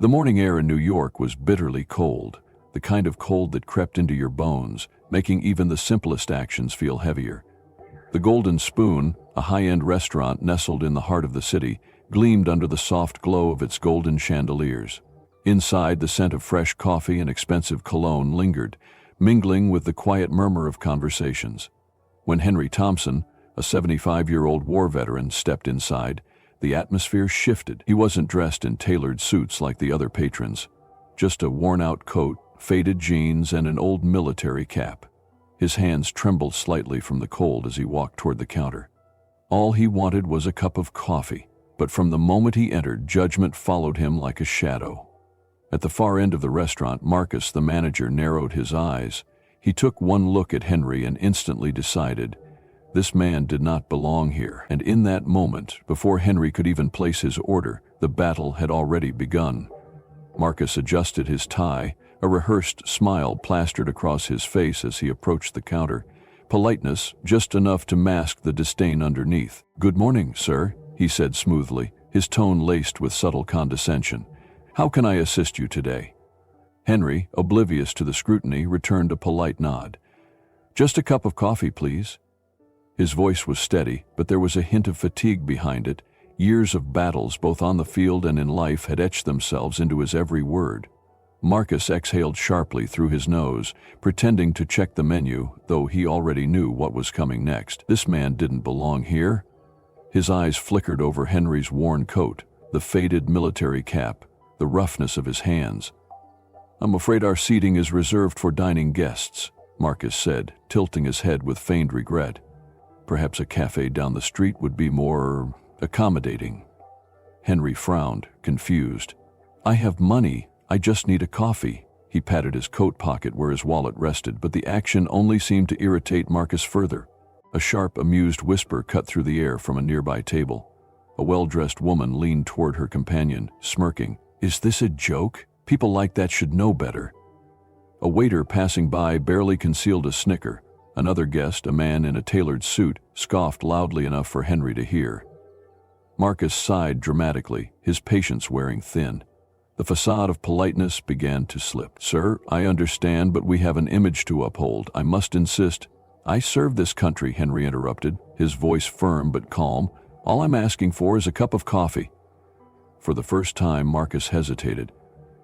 The morning air in New York was bitterly cold, the kind of cold that crept into your bones, making even the simplest actions feel heavier. The Golden Spoon, a high-end restaurant nestled in the heart of the city, gleamed under the soft glow of its golden chandeliers. Inside, the scent of fresh coffee and expensive cologne lingered, mingling with the quiet murmur of conversations. When Henry Thompson, a 75-year-old war veteran, stepped inside, the atmosphere shifted. He wasn't dressed in tailored suits like the other patrons, just a worn-out coat, faded jeans, and an old military cap. His hands trembled slightly from the cold as he walked toward the counter. All he wanted was a cup of coffee, but from the moment he entered, judgment followed him like a shadow. At the far end of the restaurant, Marcus, the manager, narrowed his eyes. He took one look at Henry and instantly decided, this man did not belong here. And in that moment, before Henry could even place his order, the battle had already begun. Marcus adjusted his tie, a rehearsed smile plastered across his face as he approached the counter, politeness just enough to mask the disdain underneath. "Good morning, sir," he said smoothly, his tone laced with subtle condescension. "How can I assist you today?" Henry, oblivious to the scrutiny, returned a polite nod. "Just a cup of coffee, please." His voice was steady, but there was a hint of fatigue behind it. Years of battles, both on the field and in life, had etched themselves into his every word. Marcus exhaled sharply through his nose, pretending to check the menu, though he already knew what was coming next. This man didn't belong here. His eyes flickered over Henry's worn coat, the faded military cap, the roughness of his hands. "I'm afraid our seating is reserved for dining guests," Marcus said, tilting his head with feigned regret. Perhaps a cafe down the street would be more accommodating. Henry frowned, confused. "I have money. I just need a coffee." He patted his coat pocket where his wallet rested, but the action only seemed to irritate Marcus further. A sharp, amused whisper cut through the air from a nearby table. A well-dressed woman leaned toward her companion, smirking. "Is this a joke? People like that should know better." A waiter passing by barely concealed a snicker. Another guest, a man in a tailored suit, scoffed loudly enough for Henry to hear. Marcus sighed dramatically, his patience wearing thin. The facade of politeness began to slip. "Sir, I understand, but we have an image to uphold. I must insist." "I serve this country," Henry interrupted, his voice firm but calm. "All I'm asking for is a cup of coffee." For the first time, Marcus hesitated.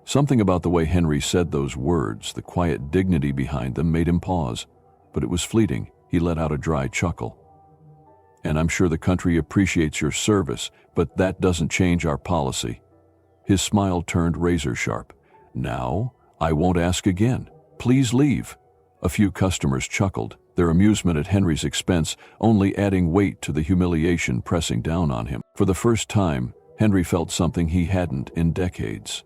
Something about the way Henry said those words, the quiet dignity behind them, made him pause. But it was fleeting. He let out a dry chuckle. "And I'm sure the country appreciates your service, but that doesn't change our policy." His smile turned razor-sharp. "Now, I won't ask again. Please leave." A few customers chuckled, their amusement at Henry's expense only adding weight to the humiliation pressing down on him. For the first time, Henry felt something he hadn't in decades.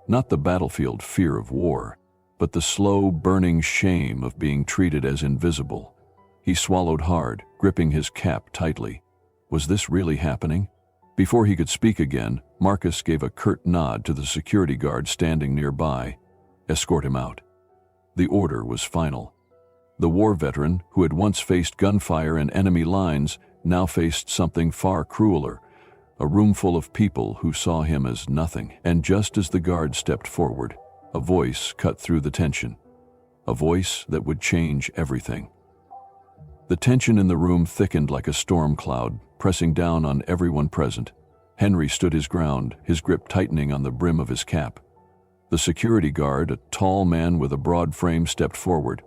Not the battlefield fear of war, but the slow, burning shame of being treated as invisible. He swallowed hard, gripping his cap tightly. Was this really happening? Before he could speak again, Marcus gave a curt nod to the security guard standing nearby. "Escort him out." The order was final. The war veteran, who had once faced gunfire and enemy lines, now faced something far crueler, a room full of people who saw him as nothing. And just as the guard stepped forward, a voice cut through the tension, a voice that would change everything. The tension in the room thickened like a storm cloud, pressing down on everyone present. Henry stood his ground, his grip tightening on the brim of his cap. The security guard, a tall man with a broad frame, stepped forward.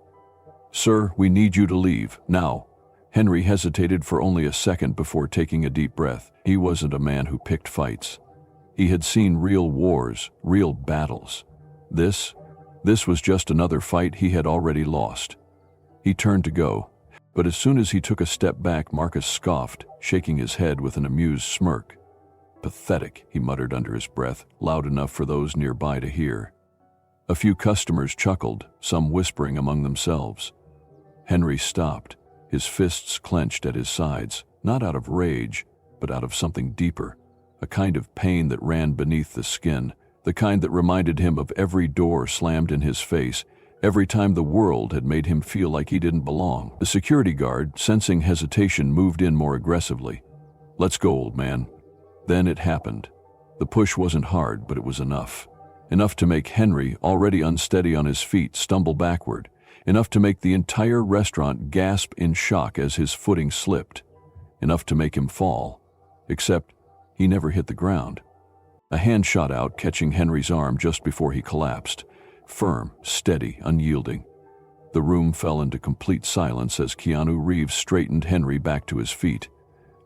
"Sir, we need you to leave, now." Henry hesitated for only a second before taking a deep breath. He wasn't a man who picked fights. He had seen real wars, real battles. This was just another fight he had already lost. He turned to go, but as soon as he took a step back, Marcus scoffed, shaking his head with an amused smirk. "Pathetic," he muttered under his breath, loud enough for those nearby to hear. A few customers chuckled, some whispering among themselves. Henry stopped, his fists clenched at his sides, not out of rage, but out of something deeper, a kind of pain that ran beneath the skin, the kind that reminded him of every door slammed in his face, every time the world had made him feel like he didn't belong. The security guard, sensing hesitation, moved in more aggressively. "Let's go, old man." Then it happened. The push wasn't hard, but it was enough. enough to make Henry, already unsteady on his feet, stumble backward, enough to make the entire restaurant gasp in shock as his footing slipped, enough to make him fall, except he never hit the ground. A hand shot out, catching Henry's arm just before he collapsed, firm, steady, unyielding. The room fell into complete silence as Keanu Reeves straightened Henry back to his feet.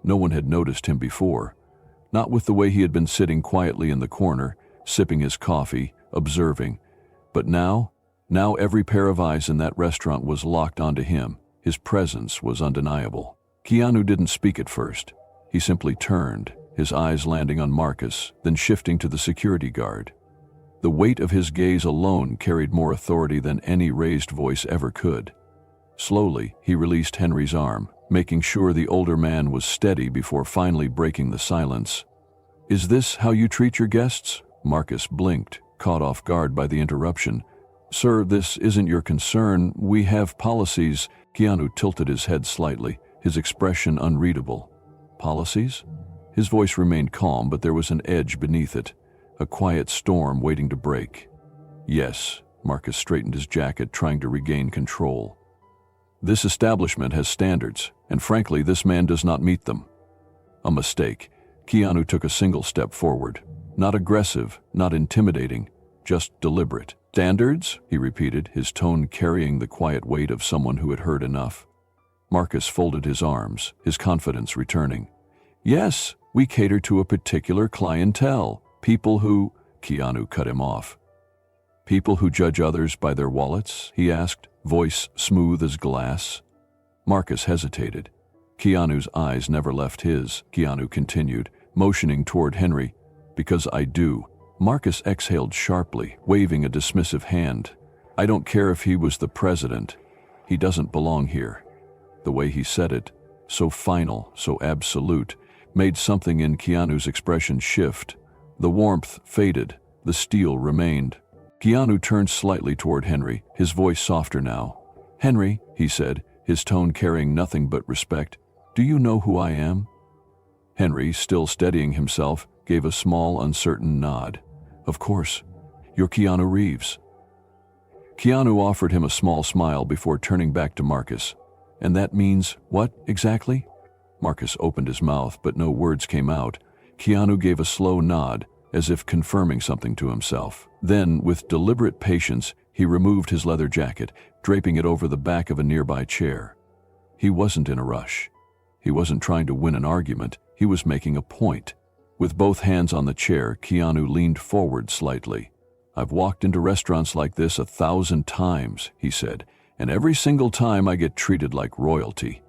No one had noticed him before, not with the way he had been sitting quietly in the corner, sipping his coffee, observing. But now every pair of eyes in that restaurant was locked onto him. His presence was undeniable. Keanu didn't speak at first. He simply turned, his eyes landing on Marcus, then shifting to the security guard. The weight of his gaze alone carried more authority than any raised voice ever could. Slowly, he released Henry's arm, making sure the older man was steady before finally breaking the silence. "Is this how you treat your guests?" Marcus blinked, caught off guard by the interruption. "Sir, this isn't your concern. We have policies." Keanu tilted his head slightly, his expression unreadable. "Policies?" His voice remained calm, but there was an edge beneath it, a quiet storm waiting to break. "Yes," Marcus straightened his jacket, trying to regain control. "This establishment has standards, and frankly, this man does not meet them." A mistake. Keanu took a single step forward. Not aggressive, not intimidating, just deliberate. "Standards?" he repeated, his tone carrying the quiet weight of someone who had heard enough. Marcus folded his arms, his confidence returning. "Yes, we cater to a particular clientele. People who—" Keanu cut him off. "People who judge others by their wallets?" he asked, voice smooth as glass. Marcus hesitated. Keanu's eyes never left his. Keanu continued, motioning toward Henry. "Because I do." Marcus exhaled sharply, waving a dismissive hand. "I don't care if he was the president. He doesn't belong here." The way he said it, so final, so absolute, made something in Keanu's expression shift. The warmth faded, the steel remained. Keanu turned slightly toward Henry, his voice softer now. "Henry," he said, his tone carrying nothing but respect, "do you know who I am?" Henry, still steadying himself, gave a small, uncertain nod. "Of course. You're Keanu Reeves." Keanu offered him a small smile before turning back to Marcus. "And that means what, exactly?" Marcus opened his mouth, but no words came out. Keanu gave a slow nod, as if confirming something to himself. Then, with deliberate patience, he removed his leather jacket, draping it over the back of a nearby chair. He wasn't in a rush. He wasn't trying to win an argument. He was making a point. With both hands on the chair, Keanu leaned forward slightly. "I've walked into restaurants like this 1,000 times," he said, "and every single time I get treated like royalty."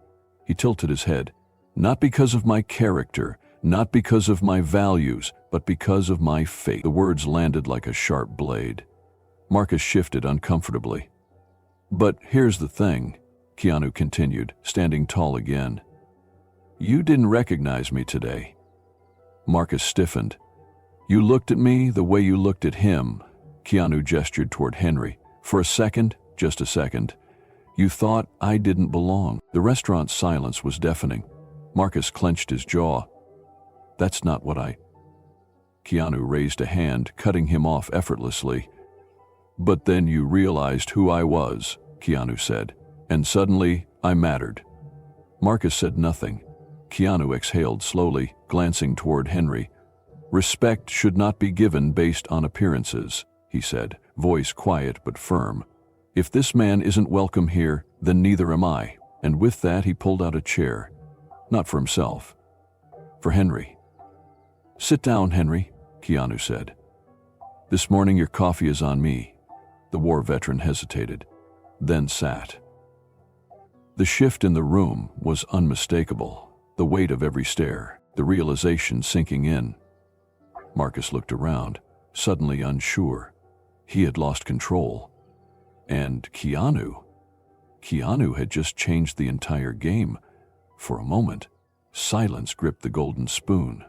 He tilted his head. "Not because of my character, not because of my values, but because of my fate." The words landed like a sharp blade. Marcus shifted uncomfortably. "But here's the thing," Keanu continued, standing tall again. "You didn't recognize me today." Marcus stiffened. "You looked at me the way you looked at him." Keanu gestured toward Henry. "For a second, just a second, you thought I didn't belong." The restaurant's silence was deafening. Marcus clenched his jaw. "That's not what I—" Keanu raised a hand, cutting him off effortlessly. "But then you realized who I was," Keanu said, "and suddenly I mattered." Marcus said nothing. Keanu exhaled slowly, glancing toward Henry. "Respect should not be given based on appearances," he said, voice quiet but firm. "If this man isn't welcome here, then neither am I." And with that he pulled out a chair. Not for himself. For Henry. "Sit down, Henry," Keanu said. "This morning your coffee is on me." The war veteran hesitated, then sat. The shift in the room was unmistakable. The weight of every stare, the realization sinking in. Marcus looked around, suddenly unsure. He had lost control. And Keanu had just changed the entire game. For a moment, silence gripped the golden spoon.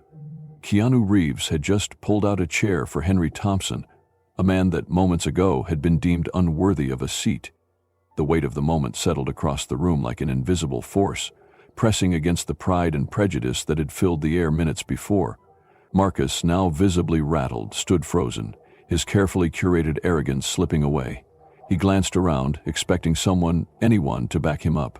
Keanu Reeves had just pulled out a chair for Henry Thompson, a man that moments ago had been deemed unworthy of a seat. The weight of the moment settled across the room like an invisible force, pressing against the pride and prejudice that had filled the air minutes before. Marcus, now visibly rattled, stood frozen, his carefully curated arrogance slipping away. He glanced around, expecting anyone to back him up.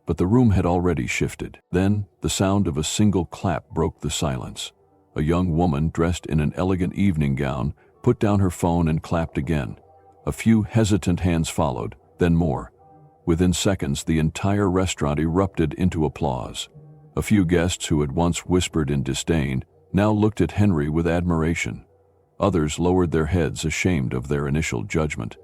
But the room had already shifted. Then, the sound of a single clap broke the silence. A young woman dressed in an elegant evening gown put down her phone and clapped again. A few hesitant hands followed, then more. Within seconds, the entire restaurant erupted into applause. A few guests who had once whispered in disdain now looked at Henry with admiration. Others lowered their heads, ashamed of their initial judgment.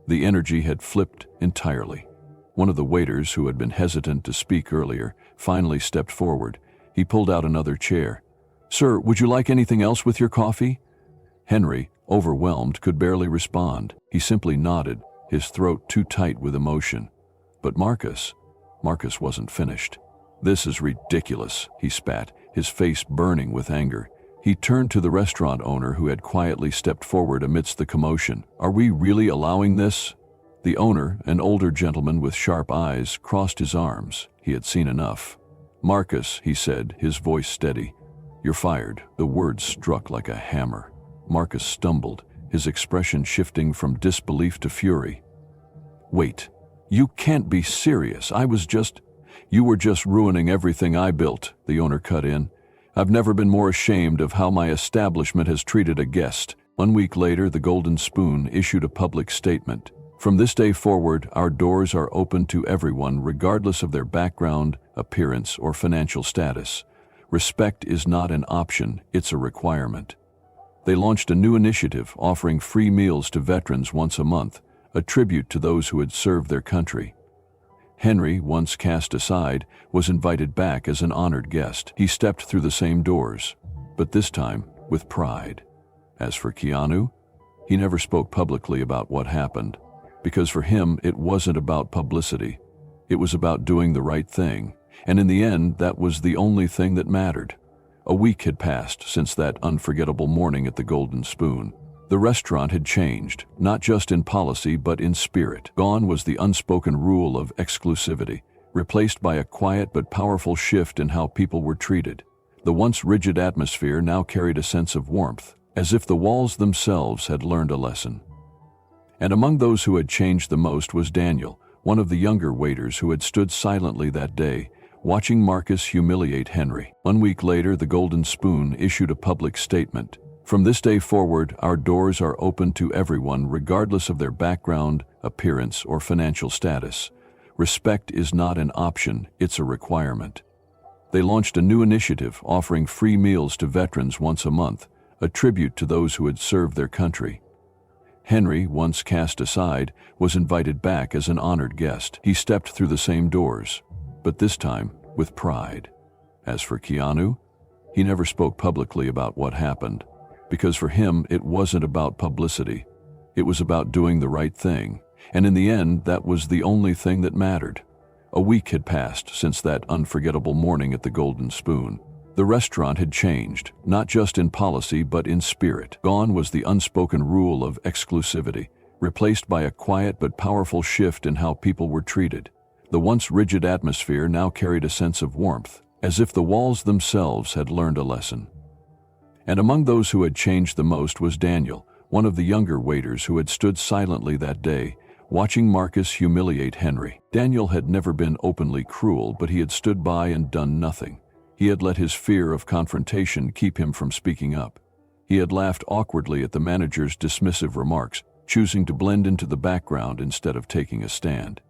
The energy had flipped entirely. One of the waiters, who had been hesitant to speak earlier, finally stepped forward. He pulled out another chair. "Sir, would you like anything else with your coffee?" Henry, overwhelmed, could barely respond. He simply nodded, his throat too tight with emotion. But Marcus wasn't finished. "This is ridiculous," he spat, his face burning with anger. He turned to the restaurant owner, who had quietly stepped forward amidst the commotion. "Are we really allowing this?" The owner, an older gentleman with sharp eyes, crossed his arms. He had seen enough. "Marcus," he said, his voice steady, "you're fired." The words struck like a hammer. Marcus stumbled, his expression shifting from disbelief to fury. "Wait, you can't be serious. You were just ruining everything I built," the owner cut in. "I've never been more ashamed of how my establishment has treated a guest." 1 week later, the Golden Spoon issued a public statement. "From this day forward, our doors are open to everyone, regardless of their background, appearance, or financial status. Respect is not an option, it's a requirement." They launched a new initiative offering free meals to veterans once a month, a tribute to those who had served their country. Henry, once cast aside, was invited back as an honored guest. He stepped through the same doors, but this time with pride. As for Keanu, he never spoke publicly about what happened, because for him it wasn't about publicity. It was about doing the right thing, and in the end, that was the only thing that mattered. A week had passed since that unforgettable morning at the Golden Spoon. The restaurant had changed, not just in policy but in spirit. Gone was the unspoken rule of exclusivity, replaced by a quiet but powerful shift in how people were treated. The once rigid atmosphere now carried a sense of warmth, as if the walls themselves had learned a lesson. And among those who had changed the most was Daniel, one of the younger waiters who had stood silently that day, watching Marcus humiliate Henry. 1 week later, the Golden Spoon issued a public statement. "From this day forward, our doors are open to everyone, regardless of their background, appearance, or financial status. Respect is not an option, it's a requirement." They launched a new initiative offering free meals to veterans once a month, a tribute to those who had served their country. Henry, once cast aside, was invited back as an honored guest. He stepped through the same doors, but this time with pride. As for Keanu, he never spoke publicly about what happened, because for him it wasn't about publicity. It was about doing the right thing, and in the end, that was the only thing that mattered. A week had passed since that unforgettable morning at the Golden Spoon. The restaurant had changed, not just in policy but in spirit. Gone was the unspoken rule of exclusivity, replaced by a quiet but powerful shift in how people were treated. The once rigid atmosphere now carried a sense of warmth, as if the walls themselves had learned a lesson. And among those who had changed the most was Daniel, one of the younger waiters who had stood silently that day, watching Marcus humiliate Henry. Daniel had never been openly cruel, but he had stood by and done nothing. He had let his fear of confrontation keep him from speaking up. He had laughed awkwardly at the manager's dismissive remarks, choosing to blend into the background instead of taking a stand.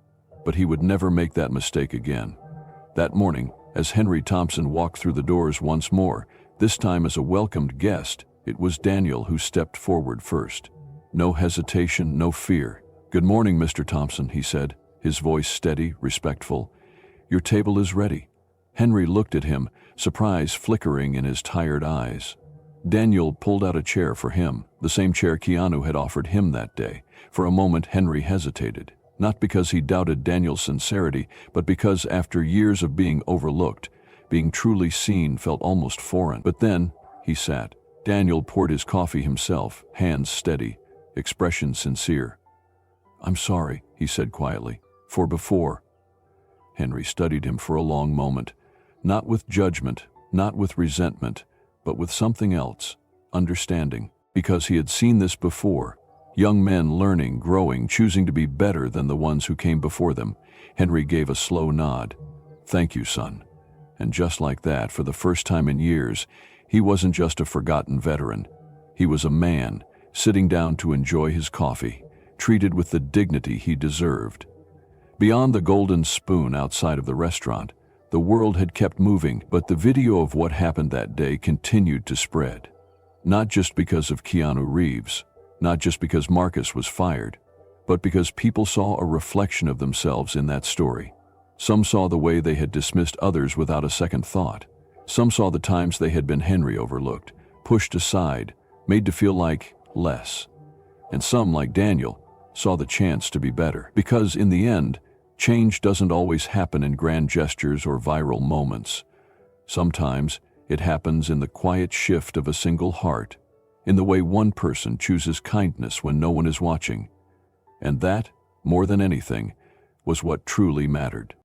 But he would never make that mistake again. That morning, as Henry Thompson walked through the doors once more, this time as a welcomed guest, it was Daniel who stepped forward first. No hesitation, no fear. "Good morning, Mr. Thompson," he said, his voice steady, respectful. "Your table is ready." Henry looked at him, surprise flickering in his tired eyes. Daniel pulled out a chair for him, the same chair Keanu had offered him that day. For a moment, Henry hesitated, not because he doubted Daniel's sincerity, but because after years of being overlooked, being truly seen felt almost foreign. But then, he sat. Daniel poured his coffee himself, hands steady, expression sincere. "I'm sorry," he said quietly, "for before." Henry studied him for a long moment, not with judgment, not with resentment, but with something else, understanding. because he had seen this before. Young men learning, growing, choosing to be better than the ones who came before them. Henry gave a slow nod. "Thank you, son." And just like that, for the first time in years, he wasn't just a forgotten veteran. He was a man, sitting down to enjoy his coffee, treated with the dignity he deserved. Beyond the golden spoon outside of the restaurant, the world had kept moving, but the video of what happened that day continued to spread. Not just because of Keanu Reeves, not just because Marcus was fired, but because people saw a reflection of themselves in that story. Some saw the way they had dismissed others without a second thought. Some saw the times they had been Henry overlooked, pushed aside, made to feel like less. And some, like Daniel, saw the chance to be better. Because in the end, change doesn't always happen in grand gestures or viral moments. Sometimes it happens in the quiet shift of a single heart, in the way one person chooses kindness when no one is watching. And that, more than anything, was what truly mattered.